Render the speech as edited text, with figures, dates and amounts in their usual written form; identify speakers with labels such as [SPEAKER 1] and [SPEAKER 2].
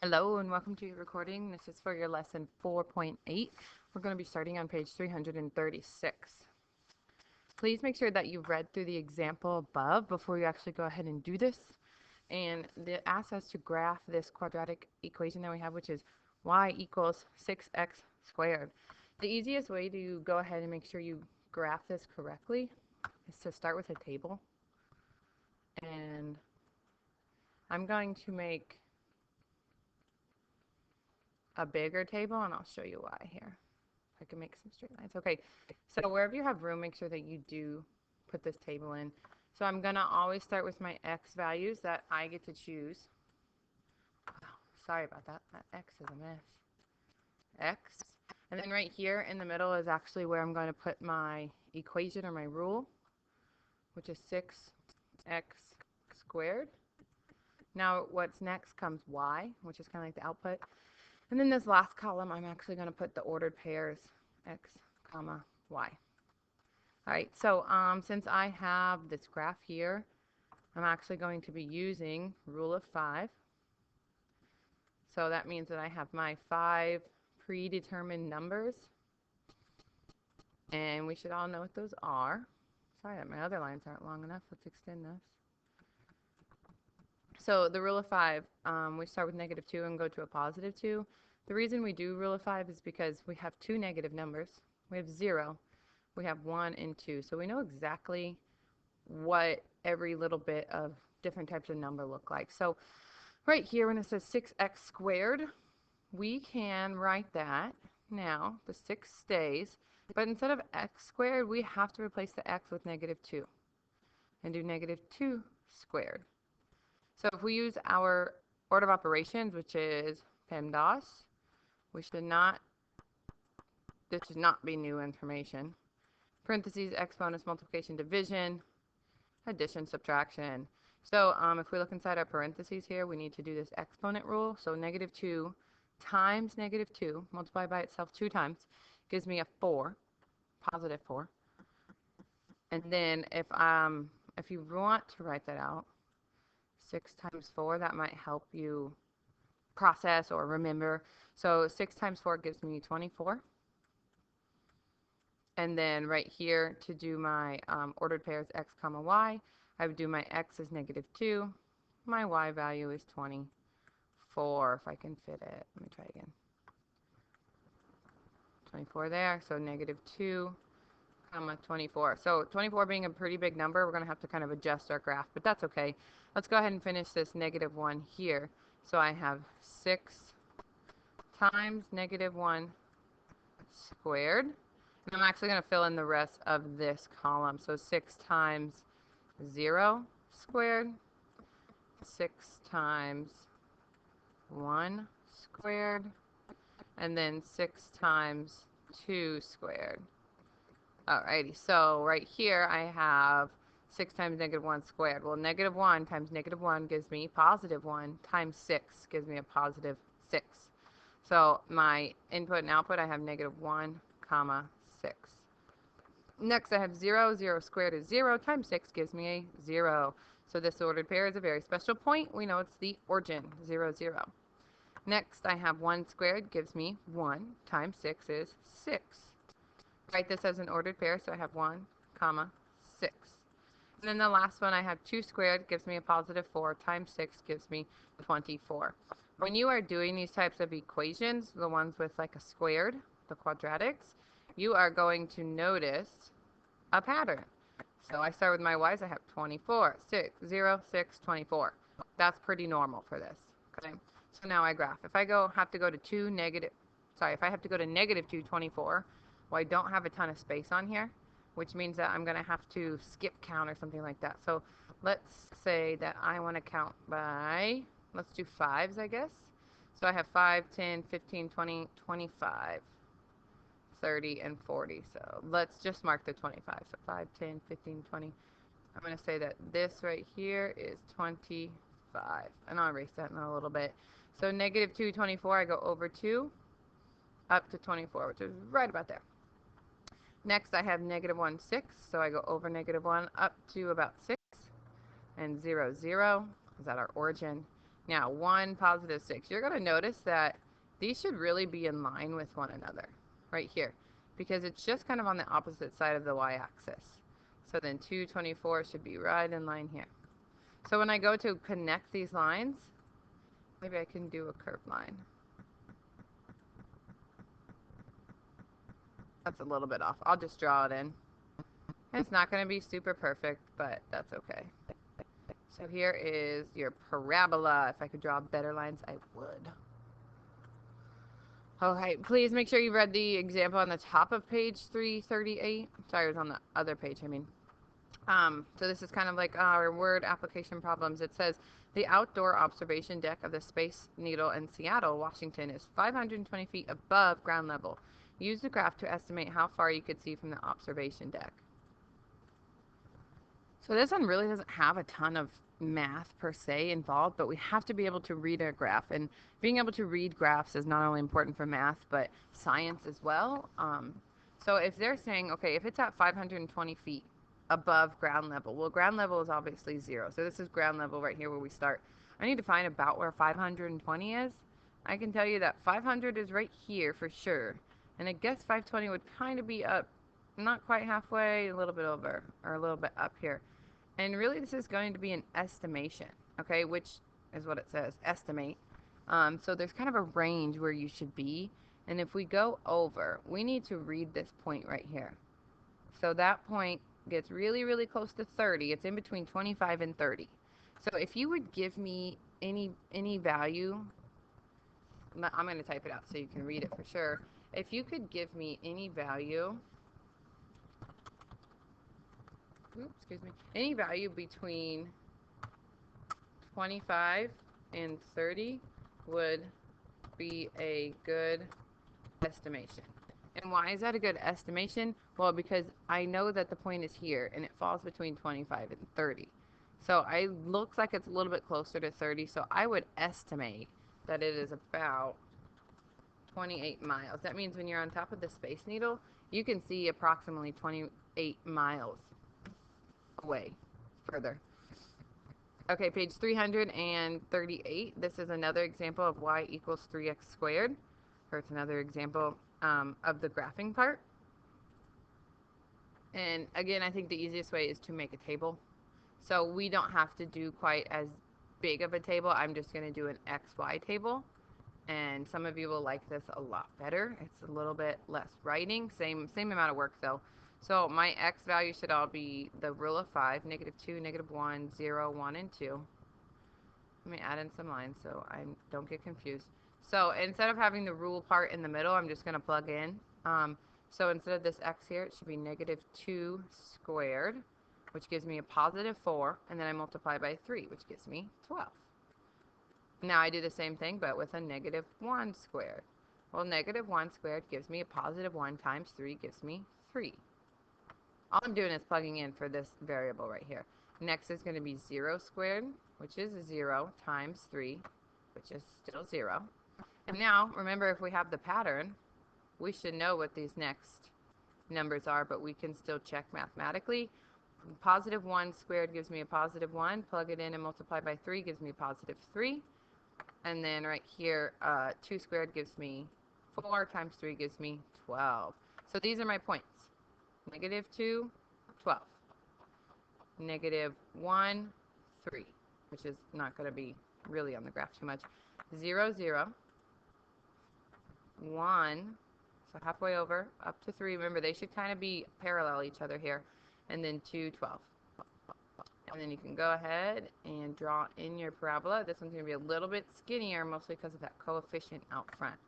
[SPEAKER 1] Hello and welcome to your recording. This is for your lesson 4.8. We're going to be starting on page 336. Please make sure that you've read through the example above before you actually go ahead and do this. And it asks us to graph this quadratic equation that we have, which is y equals 6x squared. The easiest way to go ahead and make sure you graph this correctly is to start with a table. And I'm going to make a bigger table, and I'll show you why here. I can make some straight lines. Okay, so wherever you have room, make sure that you do put this table in. So I'm going to always start with my x values that I get to choose. Oh, sorry about that. That x is a mess. X. And then right here in the middle is actually where I'm going to put my equation or my rule, which is 6x squared. Now what's next comes y, which is kind of like the output. And then this last column, I'm actually going to put the ordered pairs, x, comma, y. All right, so since I have this graph here, I'm actually going to be using rule of 5. So that means that I have my 5 predetermined numbers. And we should all know what those are. Sorry that my other lines aren't long enough. Let's extend this. So the rule of 5, we start with -2 and go to a +2. The reason we do rule of 5 is because we have 2 negative numbers. We have 0, we have 1 and 2. So we know exactly what every little bit of different types of number look like. So right here when it says 6x squared, we can write that. Now the 6 stays, but instead of x squared, we have to replace the x with -2 and do -2 squared. So if we use our order of operations, which is PEMDAS, this should not be new information. Parentheses, exponents, multiplication, division, addition, subtraction. So if we look inside our parentheses here, we need to do this exponent rule. So -2 times -2, multiplied by itself 2 times, gives me a 4, positive 4. And then if you want to write that out, 6 times 4, that might help you process or remember. So 6 times 4 gives me 24. And then right here to do my ordered pairs x comma y, I would do my x is -2. My y value is 24, if I can fit it. Let me try again. 24 there, so -2 comma 24. So 24 being a pretty big number, we're going to have to kind of adjust our graph, but that's okay. Let's go ahead and finish this -1 here. So I have 6 times -1 squared. And I'm actually going to fill in the rest of this column. So 6 times 0 squared, 6 times 1 squared, and then 6 times 2 squared. Alrighty, so right here I have 6 times -1 squared. Well, -1 times -1 gives me +1 times 6 gives me a +6. So my input and output, I have -1 comma 6. Next I have 0. 0 squared is 0 times 6 gives me a 0. So this ordered pair is a very special point. We know it's the origin, 0, 0. Next I have 1 squared gives me 1 times 6 is 6. Write this as an ordered pair, so I have 1 comma 6. And then the last one, I have 2 squared gives me a +4 times 6 gives me 24. When you are doing these types of equations, the ones with like a squared, the quadratics, you are going to notice a pattern. So I start with my y's. I have 24, 6, 0, 6, 24. That's pretty normal for this. Okay. So now I graph. If I have to go to -2, 24, well, I don't have a ton of space on here, which means that I'm going to have to skip count or something like that. So let's say that I want to count by, let's do 5s, I guess. So I have 5, 10, 15, 20, 25, 30, and 40. So let's just mark the 25. So 5, 10, 15, 20. I'm going to say that this right here is 25. And I'll erase that in a little bit. So -2, 24, I go over 2, up to 24, which is right about there. Next, I have -1, 6, so I go over -1 up to about 6, and 0, 0 is at our origin. Now 1, positive 6. You're going to notice that these should really be in line with one another right here because it's just kind of on the opposite side of the y-axis. So then 2, 24 should be right in line here. So when I go to connect these lines, maybe I can do a curved line. That's a little bit off. I'll just draw it in. It's not going to be super perfect, but that's okay. So here is your parabola. If I could draw better lines, I would. Okay, please make sure you read the example on the top of page 338. Sorry, it was on the other page, I mean. So this is kind of like our word application problems. It says, the outdoor observation deck of the Space Needle in Seattle, Washington is 520 feet above ground level. Use the graph to estimate how far you could see from the observation deck. So this one really doesn't have a ton of math per se involved, but we have to be able to read a graph. And being able to read graphs is not only important for math, but science as well. So if they're saying, okay, if it's at 520 feet above ground level, well, ground level is obviously 0. So this is ground level right here where we start. I need to find about where 520 is. I can tell you that 500 is right here for sure. And I guess 520 would kind of be up, not quite halfway, a little bit over, or a little bit up here. And really this is going to be an estimation, okay, which is what it says, estimate. So there's kind of a range where you should be. And if we go over, we need to read this point right here. So that point gets really, really close to 30. It's in between 25 and 30. So if you would give me any value, I'm going to type it out so you can read it for sure. If you could give me any value, excuse me, any value between 25 and 30 would be a good estimation. And why is that a good estimation? Well, because I know that the point is here and it falls between 25 and 30. So it looks like it's a little bit closer to 30, so I would estimate that it is about 28 miles. That means when you're on top of the Space Needle, you can see approximately 28 miles away further. Okay, page 338. This is another example of y equals 3x squared. Or it's another example of the graphing part. And again, I think the easiest way is to make a table. So we don't have to do quite as big of a table. I'm just going to do an XY table. And some of you will like this a lot better. It's a little bit less writing. Same amount of work though. So my x value should all be the rule of 5, -2, -1, 0, 1, and 2. Let me add in some lines so I don't get confused. So instead of having the rule part in the middle, I'm just going to plug in. So instead of this x here, it should be -2 squared, which gives me a +4, and then I multiply by 3, which gives me 12. Now I do the same thing, but with a -1 squared. Well, -1 squared gives me a +1 times 3 gives me 3. All I'm doing is plugging in for this variable right here. Next is going to be 0 squared, which is 0 times 3, which is still 0. And now, remember, if we have the pattern, we should know what these next numbers are, but we can still check mathematically. +1 squared gives me a +1. Plug it in and multiply by 3 gives me a +3. And then right here, 2 squared gives me 4 times 3 gives me 12. So these are my points. -2, 12. -1, 3, which is not going to be really on the graph too much. 0, 0, 1, so halfway over, up to 3. Remember, they should kind of be parallel each other here. And then 2, 12. And then you can go ahead and draw in your parabola. This one's going to be a little bit skinnier, mostly because of that coefficient out front.